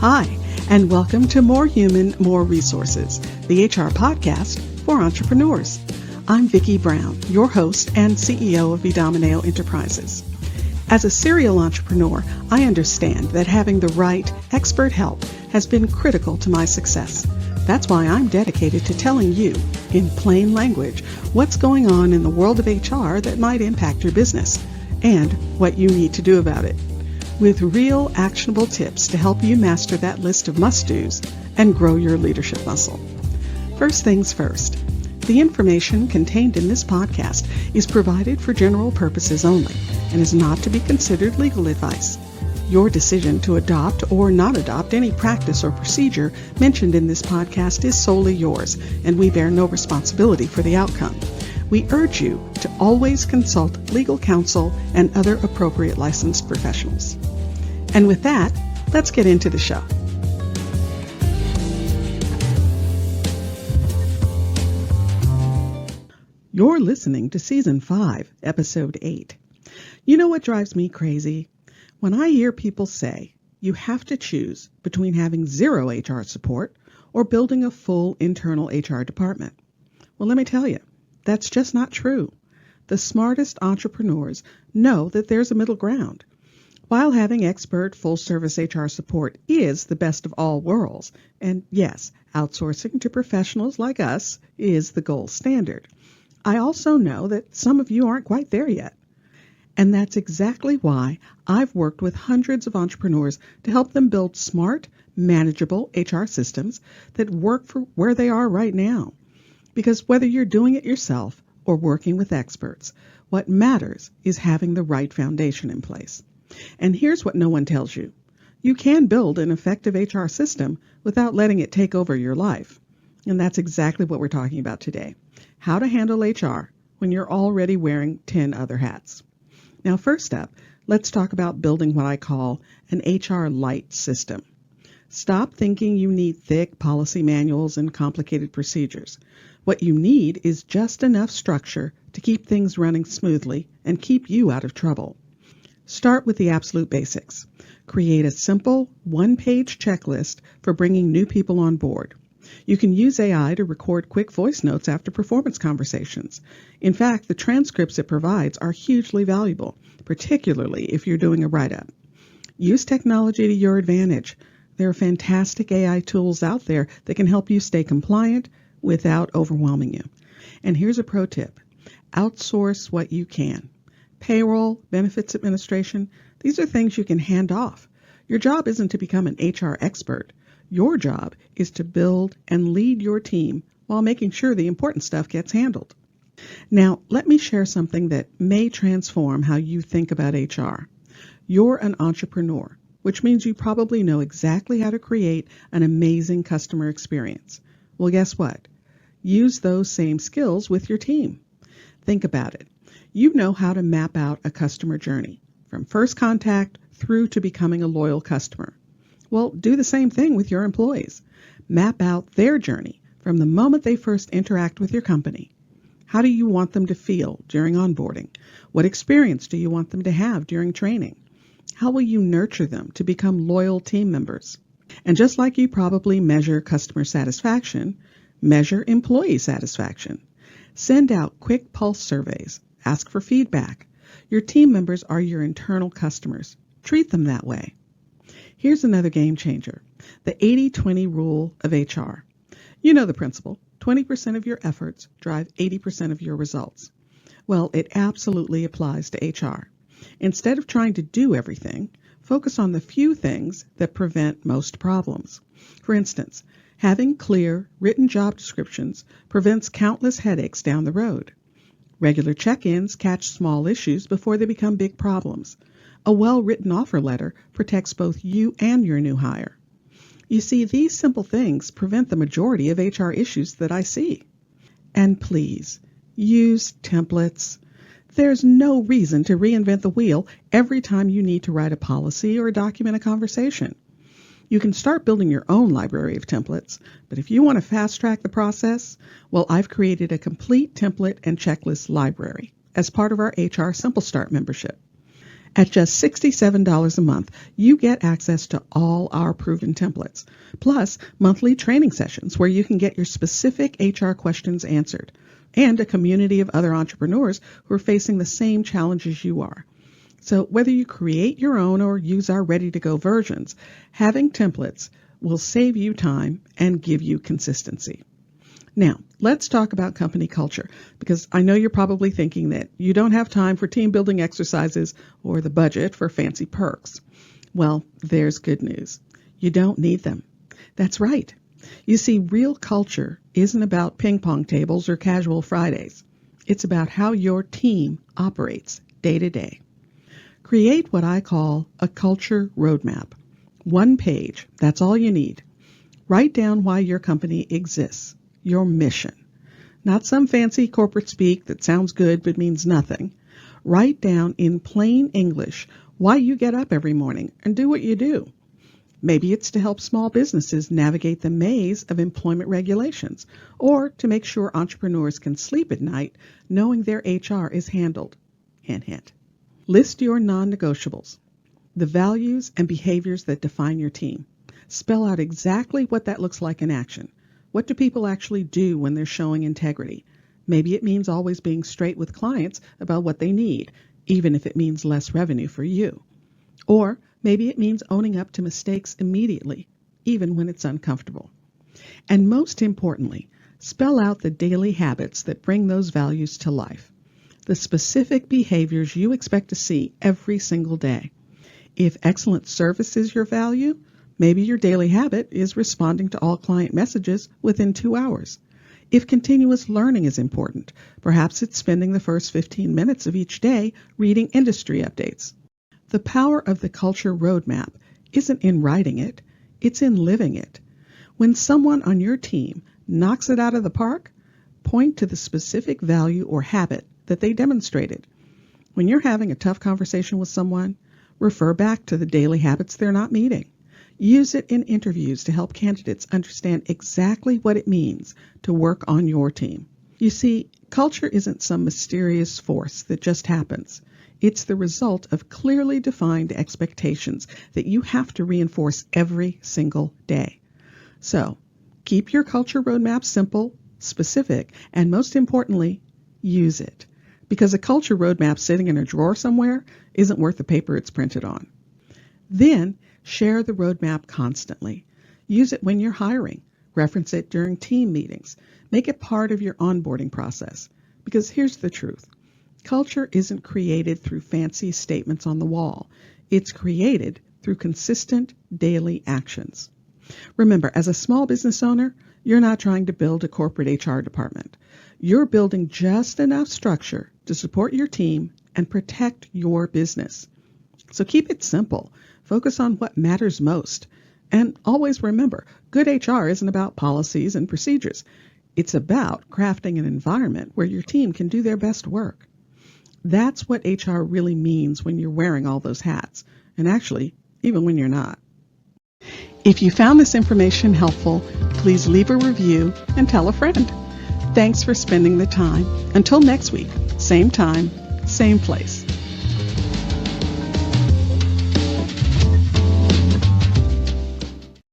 Hi, and welcome to More Human, More Resources, the HR podcast for entrepreneurs. I'm Vicki Brown, your host and CEO of Vidamaneo Enterprises. As a serial entrepreneur, I understand that having the right expert help has been critical to my success. That's why I'm dedicated to telling you, in plain language, what's going on in the world of HR that might impact your business and what you need to do about it, with real actionable tips to help you master that list of must-dos and grow your leadership muscle. First things first, the information contained in this podcast is provided for general purposes only and is not to be considered legal advice. Your decision to adopt or not adopt any practice or procedure mentioned in this podcast is solely yours, and we bear no responsibility for the outcome. We urge you to always consult legal counsel and other appropriate licensed professionals. And with that, let's get into the show. You're listening to Season 5, Episode 8. You know what drives me crazy? When I hear people say you have to choose between having zero HR support or building a full internal HR department. Well, let me tell you, that's just not true. The smartest entrepreneurs know that there's a middle ground. While having expert full-service HR support is the best of all worlds, and yes, outsourcing to professionals like us is the gold standard, I also know that some of you aren't quite there yet. And that's exactly why I've worked with hundreds of entrepreneurs to help them build smart, manageable HR systems that work for where they are right now. Because whether you're doing it yourself or working with experts, what matters is having the right foundation in place. And here's what no one tells you. You can build an effective HR system without letting it take over your life. And that's exactly what we're talking about today. How to handle HR when you're already wearing 10 other hats. Now, first up, let's talk about building what I call an HR light system. Stop thinking you need thick policy manuals and complicated procedures. What you need is just enough structure to keep things running smoothly and keep you out of trouble. Start with the absolute basics. Create a simple one-page checklist for bringing new people on board. You can use AI to record quick voice notes after performance conversations. In fact, the transcripts it provides are hugely valuable, particularly if you're doing a write-up. Use technology to your advantage. There are fantastic AI tools out there that can help you stay compliant without overwhelming you. And here's a pro tip. Outsource what you can. Payroll, benefits administration, these are things you can hand off. Your job isn't to become an HR expert. Your job is to build and lead your team while making sure the important stuff gets handled. Now, let me share something that may transform how you think about HR. You're an entrepreneur, which means you probably know exactly how to create an amazing customer experience. Well, guess what? Use those same skills with your team. Think about it. You know how to map out a customer journey, from first contact through to becoming a loyal customer. Well, do the same thing with your employees. Map out their journey from the moment they first interact with your company. How do you want them to feel during onboarding? What experience do you want them to have during training? How will you nurture them to become loyal team members? And just like you probably measure customer satisfaction, measure employee satisfaction. Send out quick pulse surveys. Ask for feedback. Your team members are your internal customers. Treat them that way. Here's another game changer, the 80-20 rule of HR. You know the principle, 20% of your efforts drive 80% of your results. Well, it absolutely applies to HR. Instead of trying to do everything, focus on the few things that prevent most problems. For instance, having clear, written job descriptions prevents countless headaches down the road. Regular check-ins catch small issues before they become big problems. A well-written offer letter protects both you and your new hire. You see, these simple things prevent the majority of HR issues that I see. And please, use templates. There's no reason to reinvent the wheel every time you need to write a policy or document a conversation. You can start building your own library of templates, but if you want to fast-track the process, well, I've created a complete template and checklist library as part of our HR Simple Start membership. At just $67 a month, you get access to all our proven templates, plus monthly training sessions where you can get your specific HR questions answered, and a community of other entrepreneurs who are facing the same challenges you are. So whether you create your own or use our ready-to-go versions, having templates will save you time and give you consistency. Now, let's talk about company culture, because I know you're probably thinking that you don't have time for team building exercises or the budget for fancy perks. Well, there's good news. You don't need them. That's right. You see, real culture isn't about ping pong tables or casual Fridays. It's about how your team operates day to day. Create what I call a culture roadmap. 1 page, that's all you need. Write down why your company exists. Your mission. Not some fancy corporate speak that sounds good but means nothing. Write down in plain English why you get up every morning and do what you do. Maybe it's to help small businesses navigate the maze of employment regulations, or to make sure entrepreneurs can sleep at night knowing their HR is handled. Hint, hint. List your non-negotiables, the values and behaviors that define your team. Spell out exactly what that looks like in action. What do people actually do when they're showing integrity? Maybe it means always being straight with clients about what they need, even if it means less revenue for you. Or maybe it means owning up to mistakes immediately, even when it's uncomfortable. And most importantly, spell out the daily habits that bring those values to life, the specific behaviors you expect to see every single day. If excellent service is your value, maybe your daily habit is responding to all client messages within 2 hours. If continuous learning is important, perhaps it's spending the first 15 minutes of each day reading industry updates. The power of the culture roadmap isn't in writing it, it's in living it. When someone on your team knocks it out of the park, point to the specific value or habit that they demonstrated. When you're having a tough conversation with someone, refer back to the daily habits they're not meeting. Use it in interviews to help candidates understand exactly what it means to work on your team. You see, culture isn't some mysterious force that just happens. It's the result of clearly defined expectations that you have to reinforce every single day. So, keep your culture roadmap simple, specific, and most importantly, use it. Because a culture roadmap sitting in a drawer somewhere isn't worth the paper it's printed on. Then, share the roadmap constantly. Use it when you're hiring. Reference it during team meetings. Make it part of your onboarding process. Because here's the truth. Culture isn't created through fancy statements on the wall. It's created through consistent daily actions. Remember, as a small business owner, you're not trying to build a corporate HR department. You're building just enough structure to support your team and protect your business. So keep it simple. Focus on what matters most. And always remember, good HR isn't about policies and procedures. It's about crafting an environment where your team can do their best work. That's what HR really means when you're wearing all those hats, and actually, even when you're not. If you found this information helpful, please leave a review and tell a friend. Thanks for spending the time. Until next week, same time, same place.